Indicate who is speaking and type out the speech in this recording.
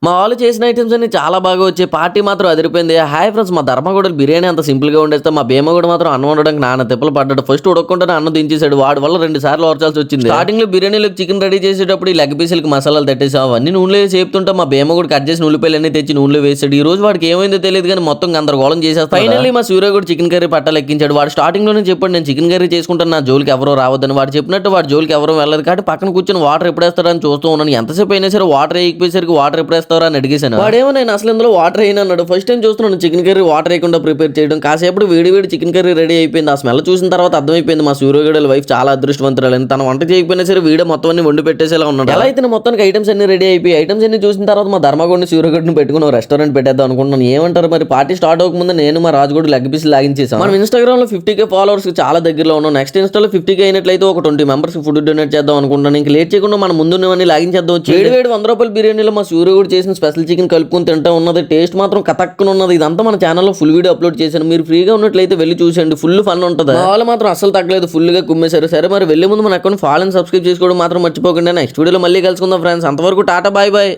Speaker 1: మా వాళ్ళు చేసిన ఐటమ్స్ అన్ని చాలా బాగా వచ్చాయి. పార్టీ మాత్రం అదిరిపోయింది. హాయ్ ఫ్రెండ్స్, మా ధర్మగూడలో బిర్యానీ అంత సింపుల్‌గా వండేస్తే మా భీమగూడ మాత్రం అన్నం వండడానికి నానా తిప్పలు పడ్డాడు. ఫస్ట్ ఉడకకుండానే అన్నం దించేసాడు. వాడి వల్ల 2 సార్లు ఓర్చాల్సి వచ్చింది. స్టార్టింగ్‌లో బిర్యానీలోకి చికెన్ రెడీ చేసేటప్పుడు ఈ లెగ్ పీసులకి మసాలాలు తట్టేసాం. అవన్నీ నూనెలో వేసి వేపుతుంటే మా భీమగూడ కట్ చేసిన ఉల్లిపాయలన్నీ తెచ్చి నూనెలో వేసాడు. ఈ రోజు వాడికి ఏమైందో తెలియదు కానీ మొత్తం గందరగోళం చేసేస్తాడు. ఫైనల్లీ మా సూర్య కూడా చికెన్ కర్రీ పట్టాలు ఎక్కించాడు. వాడు స్టార్టింగ్‌లోనే చెప్పాడు నేను చికెన్ కర్రీ చేసుకుంటాను, నా జోలికి ఎవరో రావద్దని. వాడు చెప్పినట్టు వాడి జోలికి ఎవరో వెళ్ళదు కాబట్టి పక్కన కూర్చొని వాటర్ ఎప్పుడేస్తాడని చూస్తూ ఉన్నాను. ఎంతసేపు అయినా సరే వాటర్ వేయకపోయేసరికి వాటర్ ఎప్పుడేస్తారా అని అడిగేశాను. వాడేమో నేను అసలు ఇందులో వాటర్ అయినా అన్నాడు. ఫస్ట్ టైం చూస్తున్నాను చికెన్ కర్రీ వాటర్ వేయకుండా ప్రిపేర్ చేయడం. కాసేపు వేడి చికెన్ కర్రీ రెడీ అయిపోయింది. ఆ స్మెల్ చూసిన తర్వాత అర్థమైపోయింది మా సూర్యగడ వైఫ్ చాలా అదృష్టవంతురాలని. తన వంట చేయకపోయినా సరే వీడియో మొత్తం అన్ని వండి పెట్టేసేలా ఉన్నాడు. ఎలా అయితే మొత్తానికి ఐటమ్స్ అన్ని రెడీ అయిపోయి ఐటమ్స్ అన్ని చూసిన తర్వాత మా ధర్మగొండ సూర్యగడ్ని పెట్టుకుని రెస్టారెంట్ పెట్టేద్దాం అనుకుంటున్నాను. ఏమంటారు మరి? పార్టీ స్టార్ట్ అవ్వకముందు నేను మా రాజుగూడ లెగ్ పీస్ లాగించేసాం. మనం ఇన్స్టాగ్రామ్ లో 50K ఫాలోవర్స్ చాలా దగ్గరలో ఉన్నాం. నెక్స్ట్ ఇన్స్టాలో 50K అయినట్లయితే ఒక 20 మెంబర్స్ ఫుడ్ డొనేట్ చేద్దాం అనుకుంటున్నాను. ఇంకా లేట్ చేయకుండా మనం ముందున్నవన్నీ లాగించేద్దాం. వేడి ₹100 బిర్యానీలో మా సూర్యగూడ చేసిన స్పెషల్ చికెన్ కలుపుకొని తింటా ఉన్నది. టేస్ట్ మాత్రం కతక్కున ఉన్నది. ఇదంతా మన ఛానల్లో ఫుల్ వీడియో అప్లోడ్ చేశాను. మీరు ఫ్రీగా ఉన్నట్లయితే వెళ్ళి చూసండి. ఫుల్ ఫన్ ఉంటుంది. వాళ్ళు మాత్రం అసలు తగ్గలేదు, ఫుల్ గా కుమ్మేశారు. సరే మరి వెళ్ళే ముందు మన అకౌంట్ ఫాలో అండ్ సబ్స్క్రైబ్ చేసుకోవడం మాత్రం మర్చిపోకండి. నెక్స్ట్ వీడియోలో మళ్ళీ కలుసుకుందాం ఫ్రెండ్స్. అంతవరకు టాటా బాయ్ బాయ్.